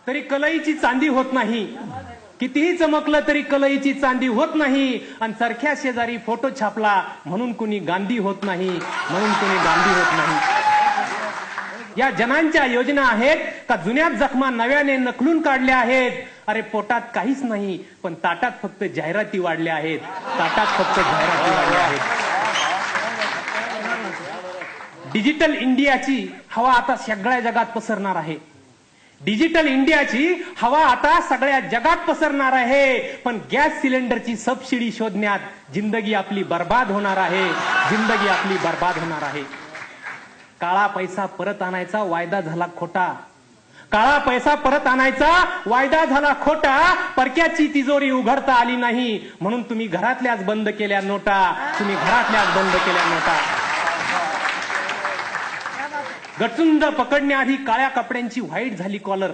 तरी कलईची चांदी होत नाही, कितीही चमकलं तरी कलईची चांदी होत नाही. आणि चरख्या शेजारी फोटो छापला म्हणून कुणी गांधी होत नाही, म्हणून कुणी गांधी होत नाही. या जनांच्या योजना आहेत का जुन्याच जखमा नव्याने नखलून काढल्या आहेत. अरे पोटात काहीच नाही पण ताटात फक्त जाहिराती वाढल्या आहेत, ताटात फक्त जाहिराती वाढल्या आहेत. डिजिटल इंडियाची हवा आता सगळ्या जगात पसरणार आहे. डिजिटल इंडियाची हवा आता सगळ्या जगात पसरणार आहे. पण गॅस सिलेंडरची सबसिडी शोधण्यात जिंदगी आपली बर्बाद होणार आहे, जिंदगी आपली बर्बाद होणार आहे. काळा पैसा परत आणायचा वायदा झाला खोटा, काळा पैसा परत आणायचा वायदा झाला खोटा. परक्याची तिजोरी उघडता आली नाही म्हणून तुम्ही घरातल्याच बंद केल्या नोटा, तुम्ही घरातल्याच बंद केल्या नोटा. गचुंड पकडण्याआधी काळ्या कपड्यांची व्हाईट झाली कॉलर,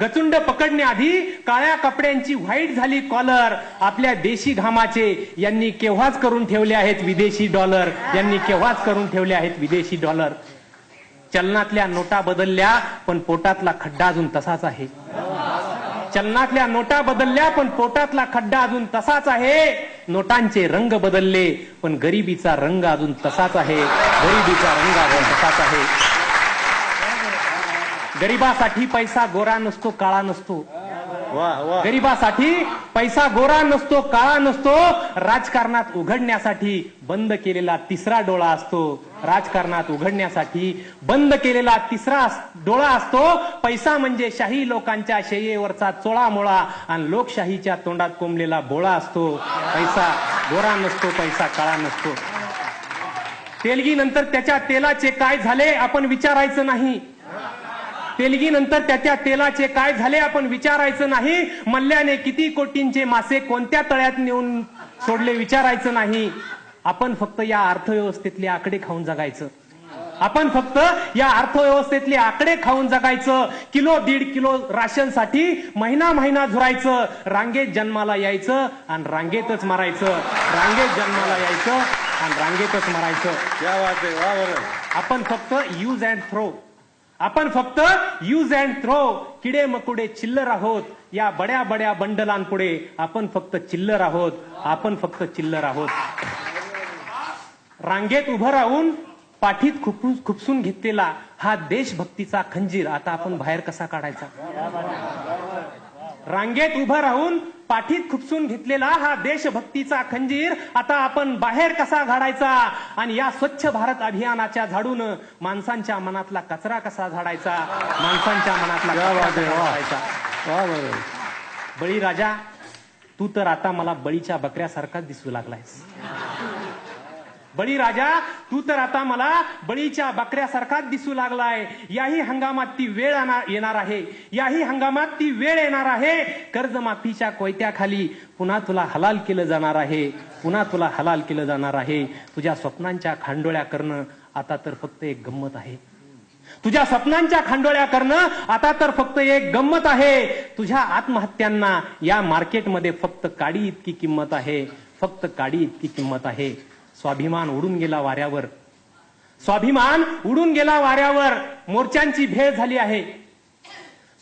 गचुंड पकडण्याआधी काळ्या कपड्यांची व्हाईट झाली कॉलर. आपल्या देशी घामाचे यांनी केव्हाच करून ठेवले आहेत विदेशी डॉलर, यांनी केव्हाच करून ठेवले आहेत विदेशी डॉलर. चलनातल्या नोटा बदलल्या पण पोटातला खड्डा अजून तसाच आहे. चलनातल्या नोटा बदलल्या पण पोटातला खड्डा अजून तसाच आहे. नोटांचे रंग बदलले पण गरिबीचा रंग अजून तसाच आहे, गरिबीचा रंग अजून तसाच आहे. गरिबासाठी पैसा गोरा नसतो, काळा नसतो. गरिबासाठी पैसा गोरा नसतो, काळा नसतो. राजकारणात उघडण्यासाठी बंद केलेला तिसरा डोळा असतो, राजकारणात उघडण्यासाठी बंद केलेला तिसरा डोळा असतो. पैसा म्हणजे शाही लोकांच्या शय्येवरचा चोळामोळा आणि लोकशाहीच्या तोंडात कोंबलेला बोळा असतो. पैसा गोरा नसतो, पैसा काळा नसतो. तेलगी नंतर त्याच्या तेलाचे काय झाले आपण विचारायचं नाही, तेलगी नंतर त्याच्या तेलाचे काय झाले आपण विचारायचं नाही. मल्ल्याने किती कोटींचे मासे कोणत्या तळ्यात नेऊन सोडले विचारायचं नाही. आपण फक्त या अर्थव्यवस्थेतले आकडे खाऊन जगायचं, आपण फक्त या अर्थव्यवस्थेतले आकडे खाऊन जगायचं. किलो 1.5 किलो राशनसाठी महिना महिना झुरायचं. रांगेत जन्माला यायचं आणि रांगेतच मरायचं, रांगेत जन्माला यायचं आणि रांगेतच मरायचं. आपण फक्त यूज अँड थ्रो, आपण फक्त यूज अँड थ्रो. किडे मकुडे चिल्लर आहोत या बड्या बड्या बंडलांपुढे. आपण फक्त चिल्लर आहोत, आपण फक्त चिल्लर आहोत. रांगेत उभं राहून पाठीत खुपसून घेतलेला हा देशभक्तीचा खंजीर आता आपण बाहेर कसा काढायचा. रांगेत उभं राहून पाठीत खुपसून घेतलेला हा देशभक्तीचा खंजीर आता आपण बाहेर कसा घालायचा. आणि या स्वच्छ भारत अभियानाच्या झाडून माणसांच्या मनातला कचरा कसा झाडायचा, माणसांच्या मनातला कचरा झाडायचा. बळीराजा तू तर आता मला बळीच्या बकऱ्यासारखाच दिसू लागलायस. बळीराजा तू तर आता मला बळीच्या बकऱ्यासारखाच दिसू लागलाय. याही हंगामात ती वेळ येणार आहे, याही हंगामात ती वेळ येणार आहे. कर्जमाफीच्या कोयत्याखाली पुन्हा तुला हलाल केलं जाणार आहे, पुन्हा तुला हलाल केलं जाणार आहे. तुझ्या स्वप्नांच्या खांडोळ्या करणं आता तर फक्त एक गंमत आहे, तुझ्या स्वप्नांच्या खांडोळ्या करणं आता तर फक्त एक गंमत आहे. तुझ्या आत्महत्यांना या मार्केटमध्ये फक्त काडी इतकी किंमत आहे, फक्त काडी इतकी किंमत आहे. स्वाभिमान उडून गेला वाऱ्यावर, स्वाभिमान उडून गेला वाऱ्यावर. मोर्चांची भेळ झाली आहे,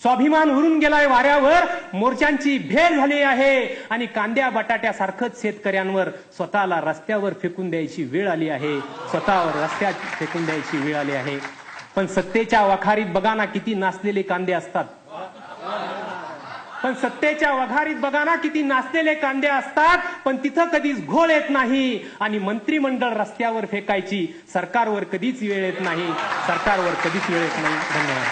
स्वाभिमान उडून गेलाय वाऱ्यावर, मोर्चांची भेळ झाली आहे. आणि कांद्या बटाट्यासारखंच शेतकऱ्यांवर स्वतःला रस्त्यावर फेकून द्यायची वेळ आली आहे, स्वतःवर रस्त्यात फेकून द्यायची वेळ आली आहे. पण सत्तेच्या वखारीत बघा ना किती नाचलेले कांदे असतात, पण सत्तेच्या वघारीत बघा ना किती नाचलेले कांदे असतात. पण तिथं कधीच घोळ येत नाही. आणि मंत्रिमंडळ रस्त्यावर फेकायची सरकारवर कधीच वेळ येत नाही, सरकारवर कधीच वेळ येत नाही. धन्यवाद.